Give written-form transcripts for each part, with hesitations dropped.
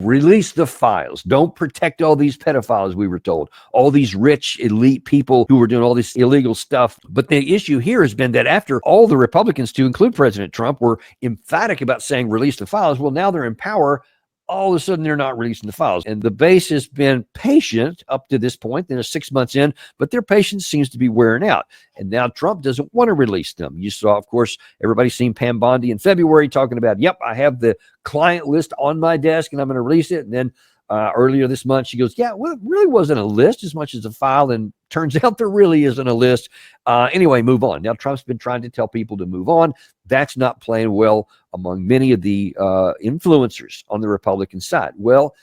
release the files. Don't protect all these pedophiles, we were told. All these rich, elite people who were doing all this illegal stuff. But the issue here has been that after all the Republicans, to include President Trump, were emphatic about saying release the files, well, now they're in power. All of a sudden, they're not releasing the files. And the base has been patient up to this point. They're 6 months in, but their patience seems to be wearing out. And now Trump doesn't want to release them. You saw, of course, everybody's seen Pam Bondi in February talking about, yep, I have the client list on my desk and I'm going to release it. And then earlier this month, she goes, yeah, well, it really wasn't a list as much as a file. And turns out there really isn't a list. Anyway, move on. Now, Trump's been trying to tell people to move on. That's not playing well among many of the influencers on the Republican side. Well,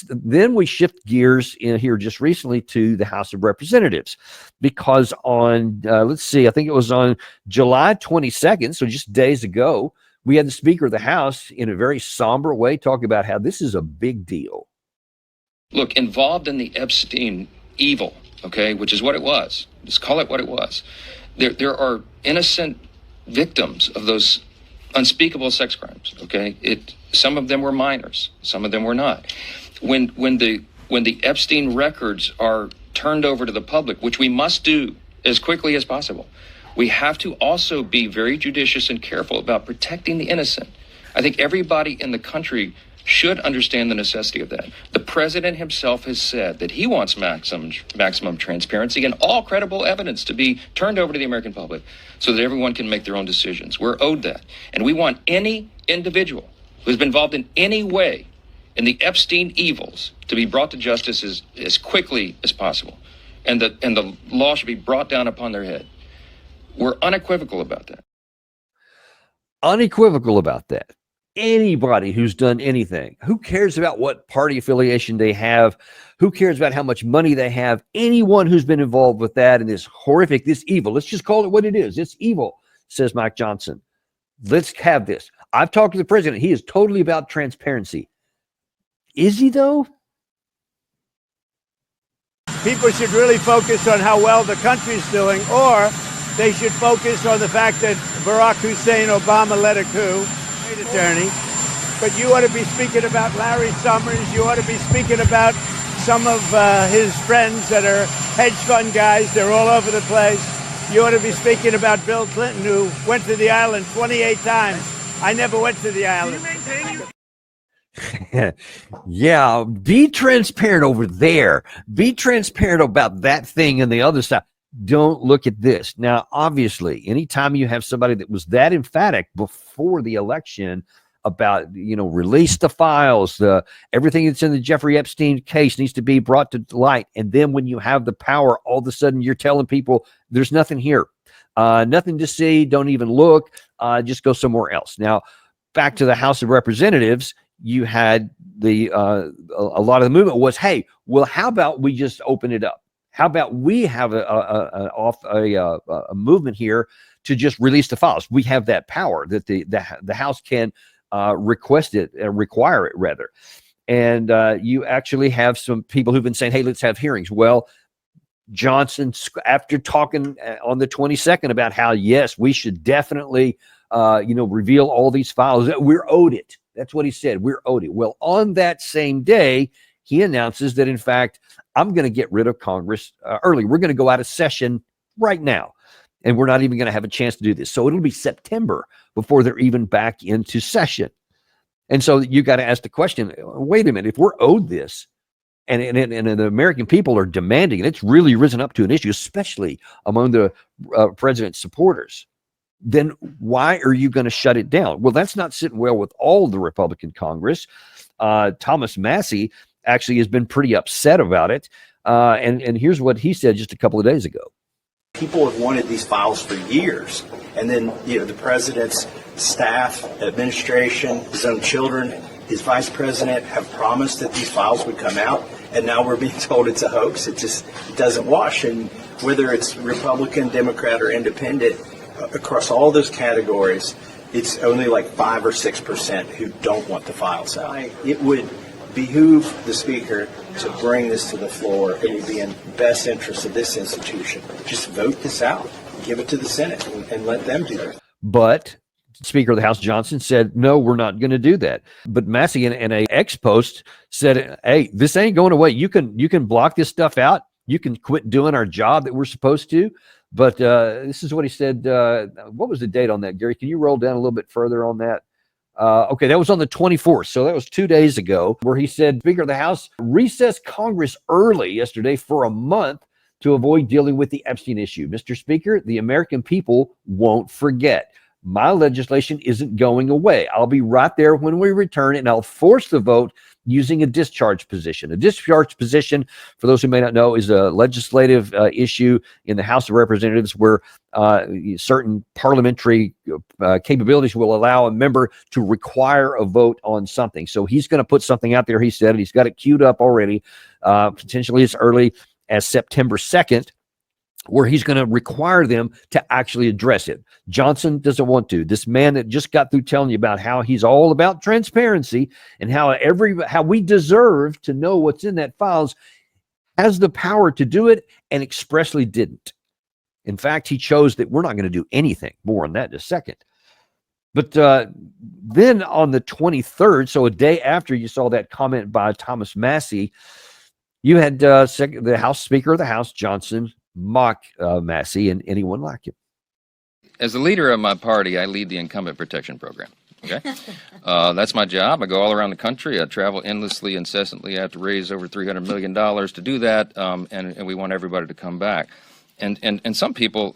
then we shift gears in here just recently to the House of Representatives, because on, let's see, I think it was on July 22nd, so just days ago, we had the Speaker of the House in a very somber way talk about how this is a big deal. Look, involved in the Epstein evil, okay, which is what it was. Just call it what it was. There are innocent victims of those unspeakable sex crimes, okay? Some of them were minors, some of them were not. When the Epstein records are turned over to the public, which we must do as quickly as possible, we have to also be very judicious and careful about protecting the innocent. I think everybody in the country should understand the necessity of that. The president himself has said that he wants maximum transparency and all credible evidence to be turned over to the American public so that everyone can make their own decisions. We're owed that. And we want any individual who's been involved in any way in the Epstein evils to be brought to justice as quickly as possible. And the law should be brought down upon their head. We're unequivocal about that. Unequivocal about that. Anybody who's done anything, who cares about what party affiliation they have? Who cares about how much money they have? Anyone who's been involved with that and this horrific, this evil, let's just call it what it is. It's evil, says Mike Johnson. Let's have this. I've talked to the president. He is totally about transparency. Is he, though? People should really focus on how well the country's doing, or they should focus on the fact that Barack Hussein Obama led a coup. Attorney, but you ought to be speaking about Larry Summers. You ought to be speaking about some of his friends that are hedge fund guys. They're all over the place. You ought to be speaking about Bill Clinton, who went to the island 28 times. I never went to the island. Yeah, be transparent over there. Be transparent about that thing and the other side. Don't look at this. Now, obviously, anytime you have somebody that was that emphatic before the election about, release the files, everything that's in the Jeffrey Epstein case needs to be brought to light. And then when you have the power, all of a sudden you're telling people there's nothing here, nothing to see. Don't even look. Just go somewhere else. Now, back to the House of Representatives, you had a lot of the movement was, hey, well, how about we just open it up? How about we have a movement here to just release the files? We have that power that the House can request it, require it rather. And you actually have some people who've been saying, hey, let's have hearings. Well, Johnson, after talking on the 22nd about how, yes, we should definitely, reveal all these files, we're owed it. That's what he said. We're owed it. Well, on that same day, he announces that, in fact, I'm going to get rid of Congress early. We're going to go out of session right now, and we're not even going to have a chance to do this. So it'll be September before they're even back into session. And so you got to ask the question, wait a minute, if we're owed this and the American people are demanding, and it's really risen up to an issue, especially among the president's supporters, then why are you going to shut it down? Well, that's not sitting well with all the Republican Congress. Thomas Massie actually has been pretty upset about it. And here's what he said just a couple of days ago. People have wanted these files for years. And then, the president's staff, administration, his own children, his vice president have promised that these files would come out. And now we're being told it's a hoax. It doesn't wash. And whether it's Republican, Democrat, or independent, across all those categories, it's only like 5 or 6% who don't want the files out. It would behoove the Speaker to bring this to the floor. It would be in best interest of this institution. Just vote this out, give it to the Senate, and let them do it. But Speaker of the House Johnson said, no, we're not going to do that. But Massie in a X post said, hey, this ain't going away. You can block this stuff out. You can quit doing our job that we're supposed to. But this is what he said. What was the date on that, Gary? Can you roll down a little bit further on that? Okay, that was on the 24th. So that was 2 days ago, where he said, Speaker of the House recessed Congress early yesterday for a month to avoid dealing with the Epstein issue. Mr. Speaker, the American people won't forget. My legislation isn't going away. I'll be right there when we return, and I'll force the vote using a discharge position. A discharge position, for those who may not know, is a legislative issue in the House of Representatives where certain parliamentary capabilities will allow a member to require a vote on something. So he's going to put something out there. He said he's got it queued up already, potentially as early as September 2nd, where he's going to require them to actually address it. Johnson doesn't want to. This man that just got through telling you about how he's all about transparency and how we deserve to know what's in that files has the power to do it and expressly didn't. In fact, he chose that we're not going to do anything. More on that in a second. But then on the 23rd, so a day after you saw that comment by Thomas Massie, you had the House Speaker of the House, Johnson, mock Massie and anyone like him. As the leader of my party, I lead the incumbent protection program. Okay, that's my job. I go all around the country. I travel endlessly, incessantly. I have to raise over $300 million to do that, and we want everybody to come back. And some people,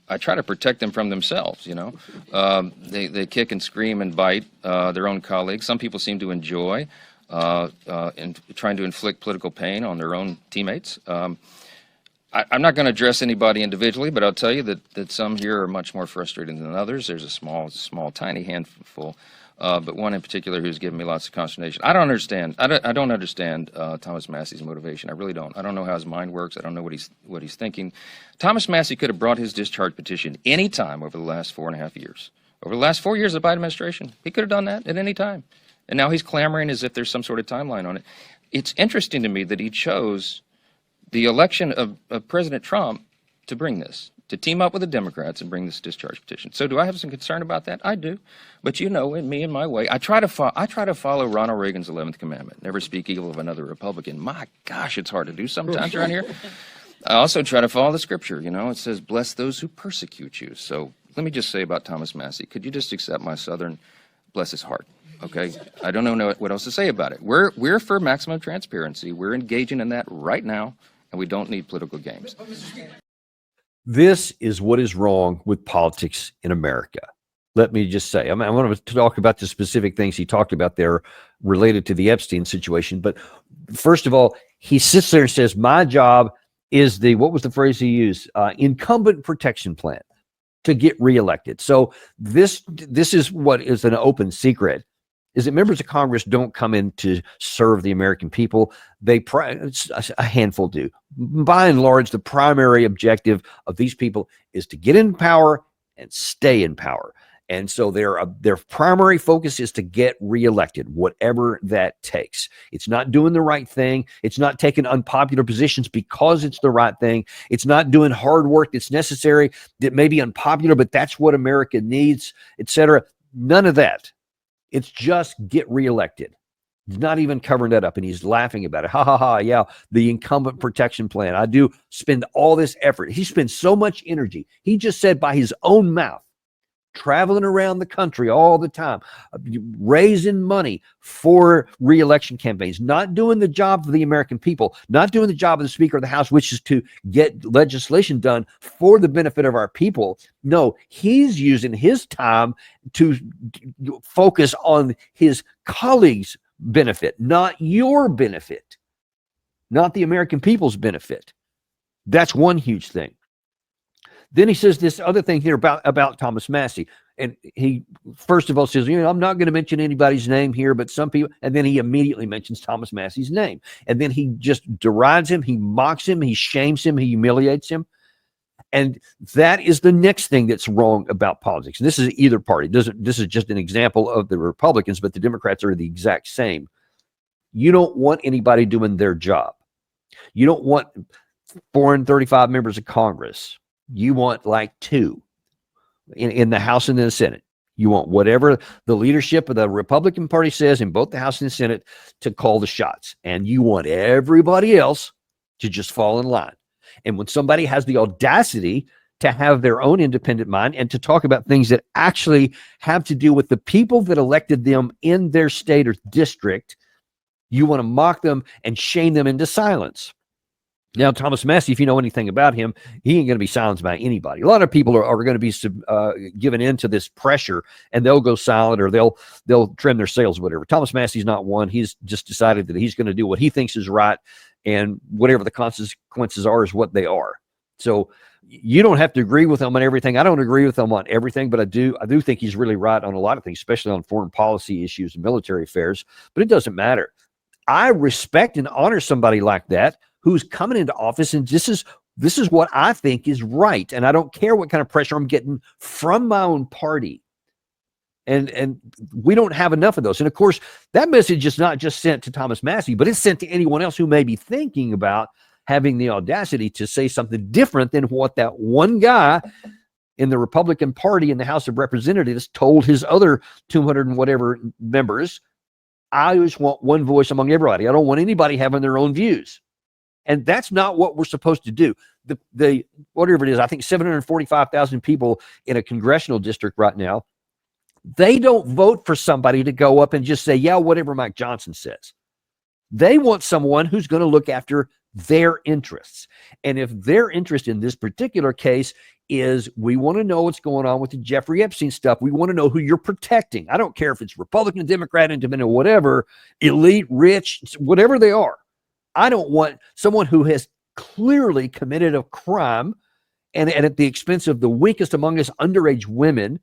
I try to protect them from themselves. You know, they kick and scream and bite their own colleagues. Some people seem to enjoy in trying to inflict political pain on their own teammates. I'm not going to address anybody individually, but I'll tell you that some here are much more frustrated than others. There's a small, tiny handful, but one in particular who's given me lots of consternation. I don't understand Thomas Massie's motivation. I really don't. I don't know how his mind works. I don't know what he's thinking. Thomas Massie could have brought his discharge petition any time over the last 4.5 years. Over the last 4 years of the Biden administration, he could have done that at any time. And now he's clamoring as if there's some sort of timeline on it. It's interesting to me that he chose the election of President Trump to bring this, to team up with the Democrats and bring this discharge petition. So do I have some concern about that? I do. But you know, in me and my way, I try to follow Ronald Reagan's 11th commandment, never speak evil of another Republican. My gosh, it's hard to do sometimes around here. I also try to follow the scripture. You know, it says, bless those who persecute you. So let me just say about Thomas Massie, could you just accept my Southern, bless his heart? Okay, I don't know what else to say about it. We're for maximum transparency. We're engaging in that right now, and we don't need political games. This is what is wrong with politics in America. Let me just say, I want to talk about the specific things he talked about there related to the Epstein situation. But first of all, he sits there and says, my job is what was the phrase he used? Incumbent protection plan to get reelected. So this is what is an open secret, is that members of Congress don't come in to serve the American people. A handful do. By and large, the primary objective of these people is to get in power and stay in power. And so their primary focus is to get reelected, whatever that takes. It's not doing the right thing. It's not taking unpopular positions because it's the right thing. It's not doing hard work that's necessary, that may be unpopular, but that's what America needs, etc. None of that. It's just get reelected. He's not even covering that up, and he's laughing about it. Ha, ha, ha, yeah, the incumbent protection plan. I do spend all this effort. He spends so much energy. He just said by his own mouth, traveling around the country all the time, raising money for reelection campaigns, not doing the job for the American people, not doing the job of the Speaker of the House, which is to get legislation done for the benefit of our people. No, he's using his time to focus on his colleagues' benefit, not your benefit, not the American people's benefit. That's one huge thing. Then he says this other thing here about Thomas Massie. And he, first of all, says, I'm not going to mention anybody's name here, but some people, and then he immediately mentions Thomas Massie's name. And then he just derides him, he mocks him, he shames him, he humiliates him. And that is the next thing that's wrong about politics. And this is either party. This is just an example of the Republicans, but the Democrats are the exact same. You don't want anybody doing their job. You don't want 435 members of Congress. You want like 2 in the House and in the Senate. You want whatever the leadership of the Republican Party says in both the House and the Senate to call the shots. And you want everybody else to just fall in line. And when somebody has the audacity to have their own independent mind and to talk about things that actually have to do with the people that elected them in their state or district, you want to mock them and shame them into silence. Now, Thomas Massie, if you know anything about him, he ain't going to be silenced by anybody. A lot of people are going to be given into this pressure, and they'll go silent or they'll trim their sails, whatever. Thomas Massie's not one. He's just decided that he's going to do what he thinks is right, and whatever the consequences are is what they are. So you don't have to agree with him on everything. I don't agree with him on everything, but I do think he's really right on a lot of things, especially on foreign policy issues and military affairs. But it doesn't matter. I respect and honor somebody like that who's coming into office, and this is what I think is right. And I don't care what kind of pressure I'm getting from my own party. And we don't have enough of those. And of course, that message is not just sent to Thomas Massie, but it's sent to anyone else who may be thinking about having the audacity to say something different than what that one guy in the Republican Party in the House of Representatives told his other 200 and whatever members. I just want one voice among everybody. I don't want anybody having their own views. And that's not what we're supposed to do. The whatever it is, I think 745,000 people in a congressional district right now, they don't vote for somebody to go up and just say, yeah, whatever Mike Johnson says. They want someone who's going to look after their interests. And if their interest in this particular case is we want to know what's going on with the Jeffrey Epstein stuff, we want to know who you're protecting. I don't care if it's Republican, Democrat, Independent, whatever, elite, rich, whatever they are. I don't want someone who has clearly committed a crime and at the expense of the weakest among us, underage women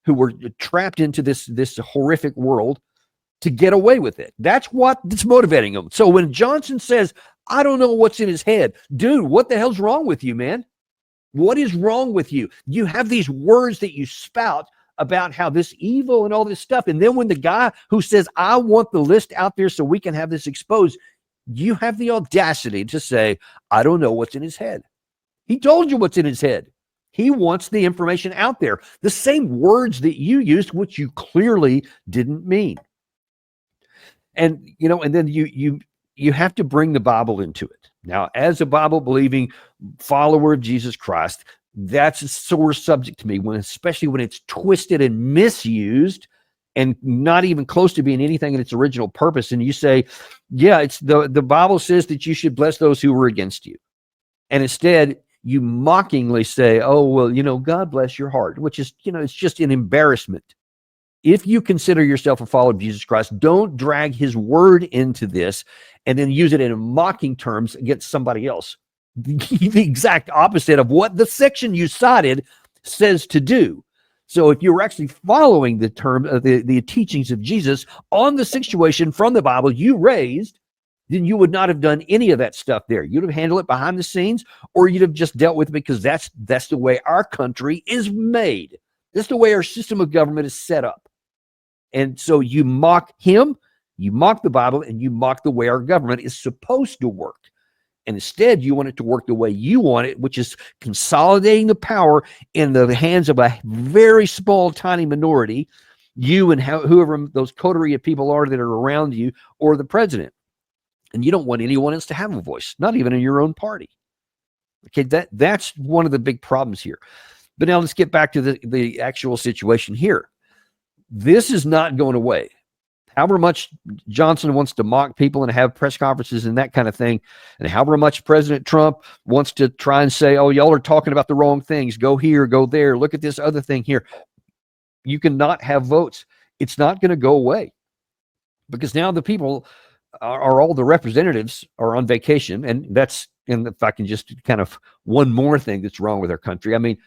who were trapped into this horrific world, to get away with it. That's what's motivating them. So when Johnson says, I don't know what's in his head, dude, what the hell's wrong with you, man? What is wrong with you? You have these words that you spout about how this evil and all this stuff. And then when the guy who says, I want the list out there so we can have this exposed, you have the audacity to say, I don't know what's in his head. He told you what's in his head. He wants the information out there. The same words that you used, which you clearly didn't mean. And, and then you have to bring the Bible into it. Now, as a Bible-believing follower of Jesus Christ, that's a sore subject to me, especially when it's twisted and misused and not even close to being anything in its original purpose. And you say, yeah, it's the Bible says that you should bless those who are against you. And instead, you mockingly say, oh, well, God bless your heart, which is, it's just an embarrassment. If you consider yourself a follower of Jesus Christ, don't drag his word into this and then use it in mocking terms against somebody else. The exact opposite of what the section you cited says to do. So if you were actually following the teachings of Jesus on the situation from the Bible you raised, then you would not have done any of that stuff there. You'd have handled it behind the scenes, or you'd have just dealt with it because that's the way our country is made. That's the way our system of government is set up. And so you mock him, you mock the Bible, and you mock the way our government is supposed to work. And instead, you want it to work the way you want it, which is consolidating the power in the hands of a very small, tiny minority, you and whoever those coterie of people are that are around you, or the president. And you don't want anyone else to have a voice, not even in your own party. Okay, that's one of the big problems here. But now let's get back to the actual situation here. This is not going away. However much Johnson wants to mock people and have press conferences and that kind of thing, and however much President Trump wants to try and say, oh, y'all are talking about the wrong things, go here, go there, look at this other thing here. You cannot have votes. It's not going to go away because now the people are all the representatives are on vacation. And that's, and if I can just kind of one more thing that's wrong with our country. I mean,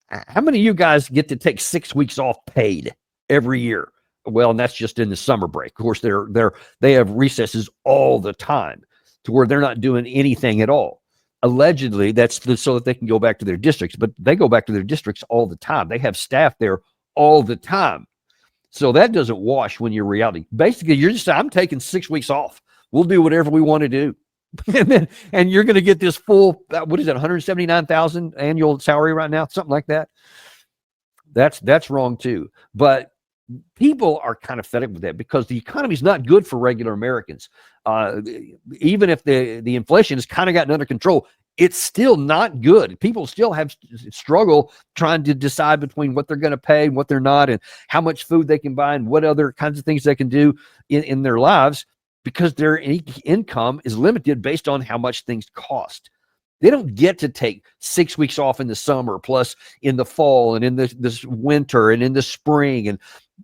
how many of you guys get to take 6 weeks off paid every year? Well, and that's just in the summer break. Of course, they have recesses all the time to where they're not doing anything at all. Allegedly, that's so that they can go back to their districts, but they go back to their districts all the time. They have staff there all the time. So that doesn't wash when you're reality. Basically, you're just, I'm taking 6 weeks off. We'll do whatever we want to do. and you're going to get this full, what is it, 179,000 annual salary right now? Something like that. That's wrong too. But people are kind of fed up with that because the economy is not good for regular Americans. Even if the inflation has kind of gotten under control, it's still not good. People still have struggle trying to decide between what they're going to pay and what they're not, and how much food they can buy and what other kinds of things they can do in their lives, because their income is limited based on how much things cost. They don't get to take 6 weeks off in the summer, plus in the fall and in this winter and in the spring and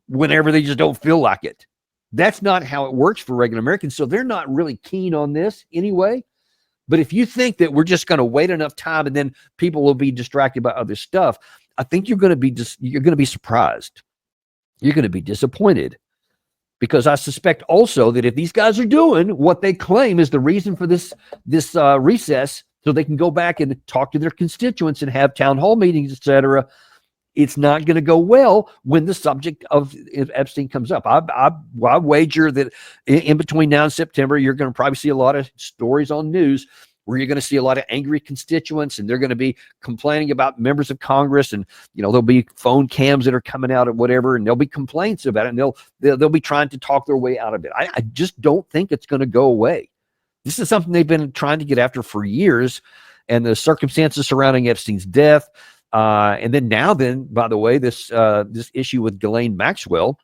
whenever they just don't feel like it. That's not how it works for regular Americans. So they're not really keen on this anyway. But if you think that we're just going to wait enough time and then people will be distracted by other stuff, I think you're going to be surprised. You're going to be disappointed, because I suspect also that if these guys are doing what they claim is the reason for this recess, so they can go back and talk to their constituents and have town hall meetings, etc., it's not going to go well when the subject of Epstein comes up. I wager that in between now and September, you're going to probably see a lot of stories on news where you're going to see a lot of angry constituents, and they're going to be complaining about members of Congress, and there'll be phone cams that are coming out or whatever, and there'll be complaints about it, and they'll be trying to talk their way out of it. I just don't think it's going to go away. This is something they've been trying to get after for years, and the circumstances surrounding Epstein's death. And then, by the way, this issue with Ghislaine Maxwell,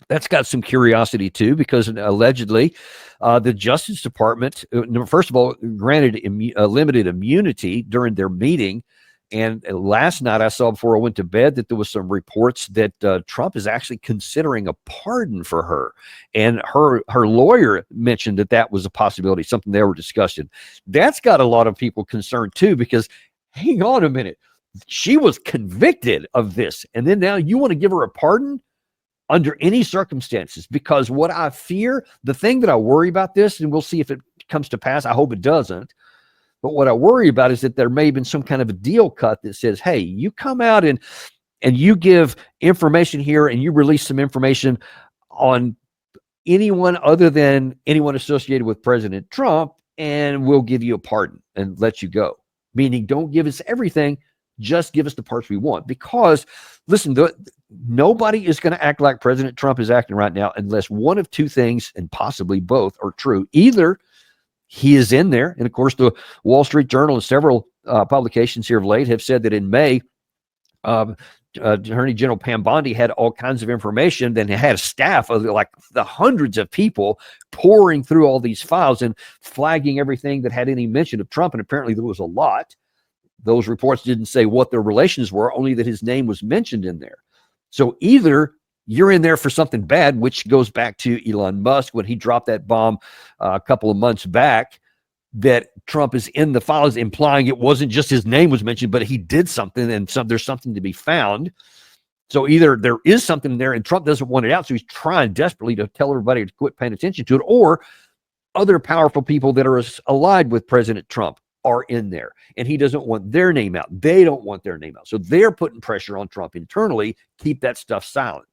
that's got some curiosity too, because allegedly the Justice Department, first of all, granted limited immunity during their meeting. And last night I saw, before I went to bed, that there was some reports that Trump is actually considering a pardon for her. And her lawyer mentioned that was a possibility, something they were discussing. That's got a lot of people concerned too, because hang on a minute. She was convicted of this, and then now you want to give her a pardon under any circumstances? Because what I fear, the thing that I worry about this, and we'll see if it comes to pass, I hope it doesn't, but what I worry about is that there may have been some kind of a deal cut that says, hey, you come out and you give information here, and you release some information on anyone other than anyone associated with President Trump, and we'll give you a pardon and let you go. Meaning, don't give us everything, just give us the parts we want. Because, listen, nobody is going to act like President Trump is acting right now unless one of two things, and possibly both, are true. Either he is in there, and of course the Wall Street Journal and several publications here of late have said that in May, Attorney General Pam Bondi had all kinds of information, then had a staff of like the hundreds of people pouring through all these files and flagging everything that had any mention of Trump, and apparently there was a lot. Those reports didn't say what their relations were, only that his name was mentioned in there. So either you're in there for something bad, which goes back to Elon Musk when he dropped that bomb a couple of months back, that Trump is in the files, implying it wasn't just his name was mentioned, but he did something, and there's something to be found. So either there is something in there and Trump doesn't want it out, so he's trying desperately to tell everybody to quit paying attention to it, or other powerful people that are allied with President Trump are in there, and he doesn't want their name out. They don't want their name out. So they're putting pressure on Trump internally, keep that stuff silent.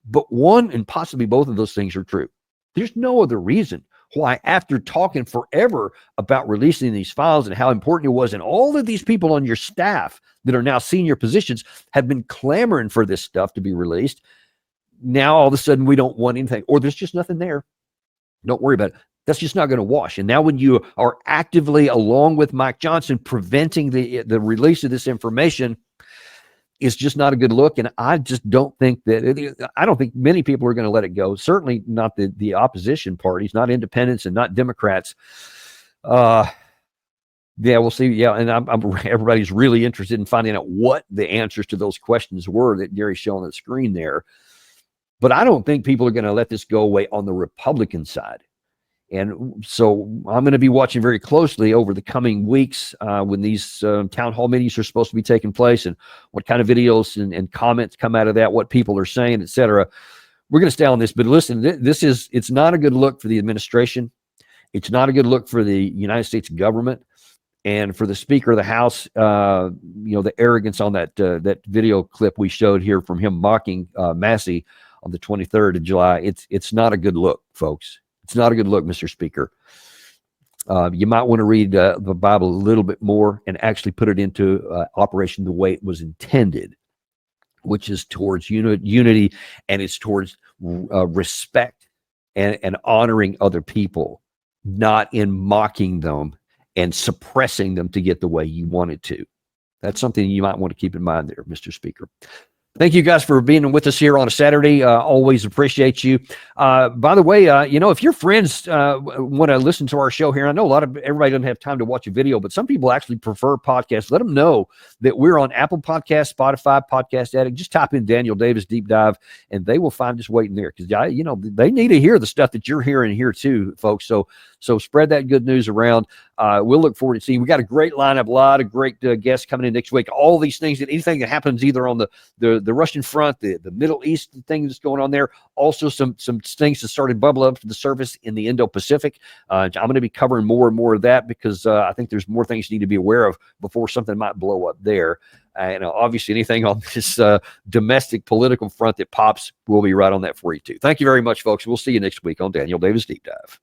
But one and possibly both of those things are true. There's no other reason why, after talking forever about releasing these files and how important it was, and all of these people on your staff that are now senior positions have been clamoring for this stuff to be released, now all of a sudden we don't want anything, or there's just nothing there. Don't worry about it. That's just not going to wash. And now when you are actively, along with Mike Johnson, preventing the release of this information, it's just not a good look. And I just don't think I don't think many people are going to let it go. Certainly not the opposition parties, not independents and not Democrats. Yeah, we'll see. Yeah, and everybody's really interested in finding out what the answers to those questions were that Gary's showing on the screen there. But I don't think people are going to let this go away on the Republican side. And so I'm going to be watching very closely over the coming weeks when these town hall meetings are supposed to be taking place, and what kind of videos and comments come out of that, what people are saying, etc. We're going to stay on this. But listen, it's not a good look for the administration. It's not a good look for the United States government, and for the Speaker of the House. The arrogance on that video clip we showed here from him mocking Massie on the 23rd of July. It's not a good look, folks. It's not a good look, Mr. Speaker. You might want to read the Bible a little bit more and actually put it into operation the way it was intended. which is towards unity, and it's towards respect and honoring other people, not in mocking them and suppressing them to get the way you wanted to. That's something you might want to keep in mind there, Mr. Speaker. Thank you guys for being with us here on a Saturday. Always appreciate you. By the way, if your friends want to listen to our show here, I know everybody doesn't have time to watch a video, but some people actually prefer podcasts. Let them know that we're on Apple Podcasts, Spotify, Podcast Addict. Just type in Daniel Davis Deep Dive, and they will find us waiting there, because they need to hear the stuff that you're hearing here too, folks. So spread that good news around. We'll look forward to seeing. We got a great lineup, a lot of great guests coming in next week. All these things, anything that happens either on the Russian front, the Middle East thing that's going on there. Also some things that started bubbling up to the surface in the Indo-Pacific. I'm going to be covering more and more of that, because I think there's more things you need to be aware of before something might blow up there. And obviously anything on this domestic political front that pops, we'll be right on that for you too. Thank you very much, folks. We'll see you next week on Daniel Davis Deep Dive.